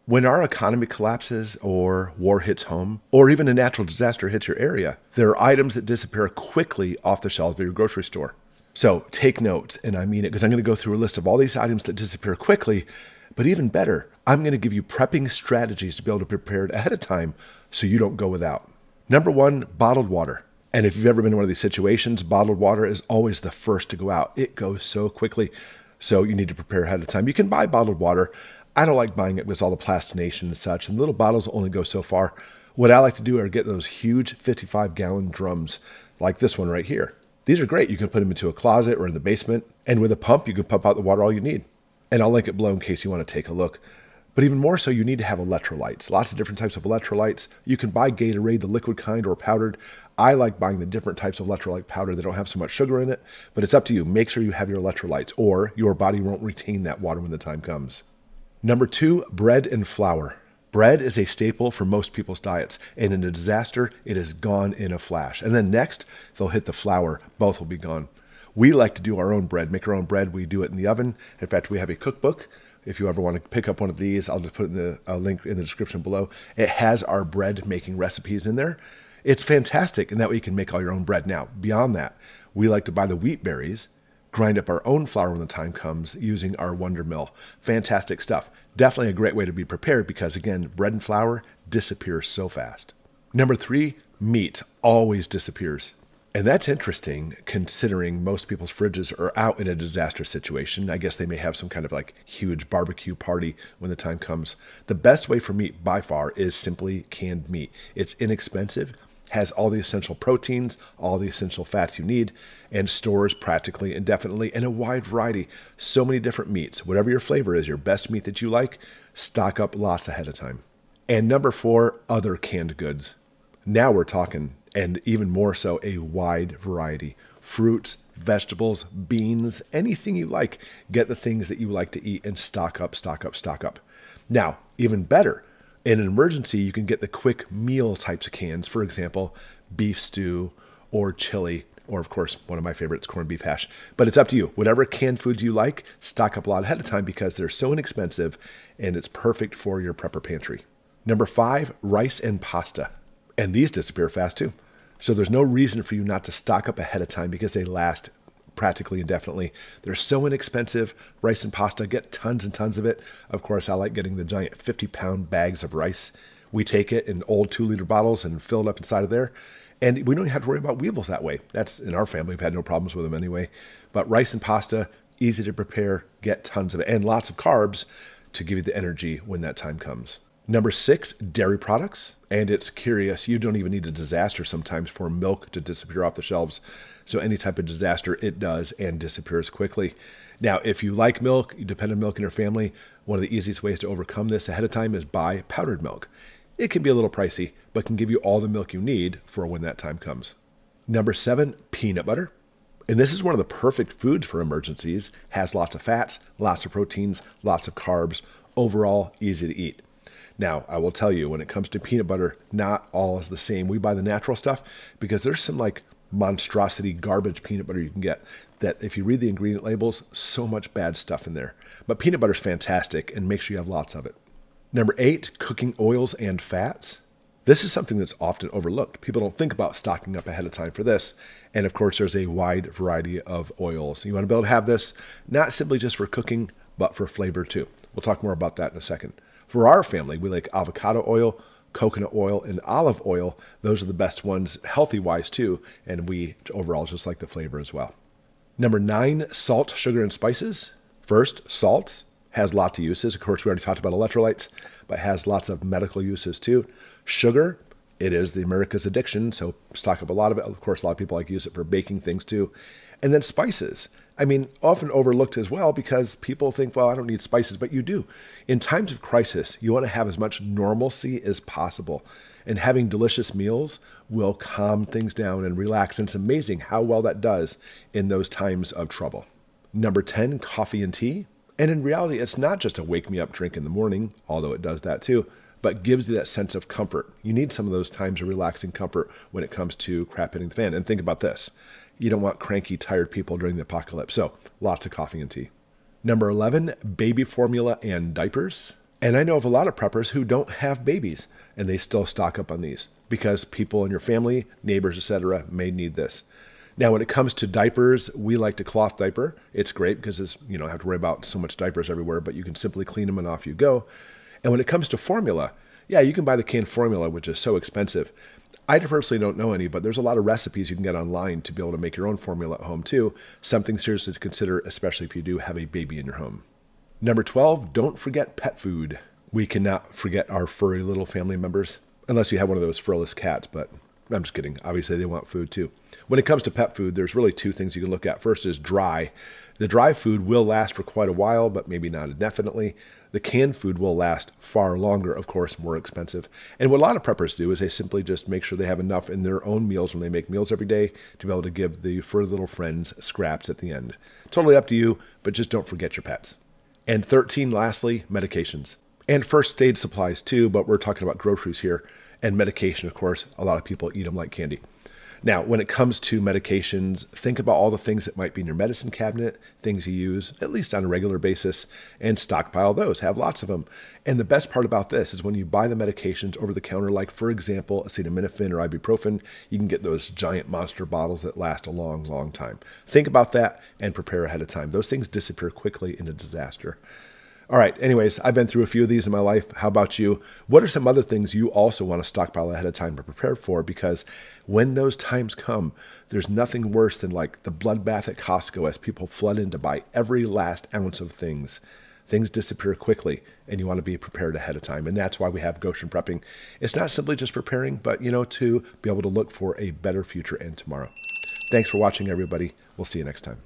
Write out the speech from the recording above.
When our economy collapses or war hits home or even a natural disaster hits your area, there are items that disappear quickly off the shelves of your grocery store. So take notes, and I mean it because I'm going to go through a list of all these items that disappear quickly, but even better, I'm going to give you prepping strategies to be able to prepare it ahead of time so you don't go without. Number one, bottled water. And if you've ever been in one of these situations, bottled water is always the first to go out. It goes so quickly, so you need to prepare ahead of time. You can buy bottled water. I don't like buying it with all the plastination and such, and little bottles only go so far. What I like to do are get those huge 55-gallon drums like this one right here. These are great. You can put them into a closet or in the basement, and with a pump, you can pump out the water all you need. And I'll link it below in case you want to take a look. But even more so, you need to have electrolytes. Lots of different types of electrolytes. You can buy Gatorade, the liquid kind or powdered. I like buying the different types of electrolyte powder that don't have so much sugar in it, but it's up to you. Make sure you have your electrolytes or your body won't retain that water when the time comes. Number two, bread and flour. Bread is a staple for most people's diets, and in a disaster, it is gone in a flash. And then next, they'll hit the flour. Both will be gone. We like to do our own bread, make our own bread. We do it in the oven. In fact, we have a cookbook. If you ever want to pick up one of these, I'll just put a link in the description below. It has our bread making recipes in there. It's fantastic, and that way you can make all your own bread. Now, beyond that, we like to buy the wheat berries, grind up our own flour when the time comes using our Wondermill. Fantastic stuff. Definitely a great way to be prepared because, again, bread and flour disappears so fast. Number three, meat always disappears. And that's interesting considering most people's fridges are out in a disaster situation. I guess they may have some kind of like huge barbecue party when the time comes. The best way for meat by far is simply canned meat. It's inexpensive, has all the essential proteins, all the essential fats you need, and stores practically indefinitely in a wide variety. So many different meats. Whatever your flavor is, your best meat that you like, stock up lots ahead of time. And number four, other canned goods. Now we're talking, and even more so, a wide variety. Fruits, vegetables, beans, anything you like. Get the things that you like to eat and stock up, stock up, stock up. Now, even better, in an emergency, you can get the quick meal types of cans. For example, beef stew or chili, or of course, one of my favorites, corned beef hash. But it's up to you. Whatever canned foods you like, stock up a lot ahead of time because they're so inexpensive and it's perfect for your prepper pantry. Number five, rice and pasta. And these disappear fast too. So there's no reason for you not to stock up ahead of time because they last practically indefinitely. They're so inexpensive. Rice and pasta, get tons and tons of it. Of course, I like getting the giant 50-pound bags of rice. We take it in old 2-liter bottles and fill it up inside of there. And we don't have to worry about weevils that way. That's in our family. We've had no problems with them anyway. But rice and pasta, easy to prepare, get tons of it, and lots of carbs to give you the energy when that time comes. Number six, dairy products. And it's curious, you don't even need a disaster sometimes for milk to disappear off the shelves. So any type of disaster, it does and disappears quickly. Now, if you like milk, you depend on milk in your family, one of the easiest ways to overcome this ahead of time is buy powdered milk. It can be a little pricey, but can give you all the milk you need for when that time comes. Number seven, peanut butter. And this is one of the perfect foods for emergencies. Has lots of fats, lots of proteins, lots of carbs. Overall, easy to eat. Now, I will tell you, when it comes to peanut butter, not all is the same. We buy the natural stuff because there's some like monstrosity garbage peanut butter you can get that if you read the ingredient labels, so much bad stuff in there. But peanut butter is fantastic and make sure you have lots of it. Number eight, cooking oils and fats. This is something that's often overlooked. People don't think about stocking up ahead of time for this. And of course, there's a wide variety of oils. You want to be able to have this not simply just for cooking, but for flavor too. We'll talk more about that in a second. For our family, we like avocado oil, coconut oil, and olive oil. Those are the best ones, healthy-wise too, and we overall just like the flavor as well. Number nine, salt, sugar, and spices. First, salt has lots of uses. Of course, we already talked about electrolytes, but has lots of medical uses too. Sugar, it is the America's addiction, so stock up a lot of it. Of course, a lot of people like to use it for baking things too. And then spices. I mean, often overlooked as well because people think, well, I don't need spices, but you do. In times of crisis, you want to have as much normalcy as possible. And having delicious meals will calm things down and relax. And it's amazing how well that does in those times of trouble. Number 10, coffee and tea. And in reality, it's not just a wake-me-up drink in the morning, although it does that too, but gives you that sense of comfort. You need some of those times of relaxing comfort when it comes to crap hitting the fan. And think about this. You don't want cranky, tired people during the apocalypse. So lots of coffee and tea. Number 11, baby formula and diapers. And I know of a lot of preppers who don't have babies and they still stock up on these because people in your family, neighbors, etc. may need this. Now, when it comes to diapers, we like to cloth diaper. It's great because you don't have to worry about so much diapers everywhere, but you can simply clean them and off you go. And when it comes to formula, yeah, you can buy the canned formula, which is so expensive. I personally don't know any, but there's a lot of recipes you can get online to be able to make your own formula at home too. Something seriously to consider, especially if you do have a baby in your home. Number 12, don't forget pet food. We cannot forget our furry little family members, unless you have one of those furless cats, but I'm just kidding. Obviously, they want food too. When it comes to pet food, there's really two things you can look at. First is dry. The dry food will last for quite a while, but maybe not indefinitely. The canned food will last far longer, of course, more expensive. And what a lot of preppers do is they simply just make sure they have enough in their own meals when they make meals every day to be able to give the furry little friends scraps at the end. Totally up to you, but just don't forget your pets. And 13, lastly, medications. And first aid supplies too, but we're talking about groceries here. And medication, of course, a lot of people eat them like candy. Now, when it comes to medications, think about all the things that might be in your medicine cabinet, things you use at least on a regular basis, and stockpile those. Have lots of them. And the best part about this is when you buy the medications over the counter, like, for example, acetaminophen or ibuprofen, you can get those giant monster bottles that last a long, long time. Think about that and prepare ahead of time. Those things disappear quickly in a disaster. All right. Anyways, I've been through a few of these in my life. How about you? What are some other things you also want to stockpile ahead of time to prepare for? Because when those times come, there's nothing worse than like the bloodbath at Costco as people flood in to buy every last ounce of things. Things disappear quickly and you want to be prepared ahead of time. And that's why we have Goshen prepping. It's not simply just preparing, but, to be able to look for a better future and tomorrow. Thanks for watching, everybody. We'll see you next time.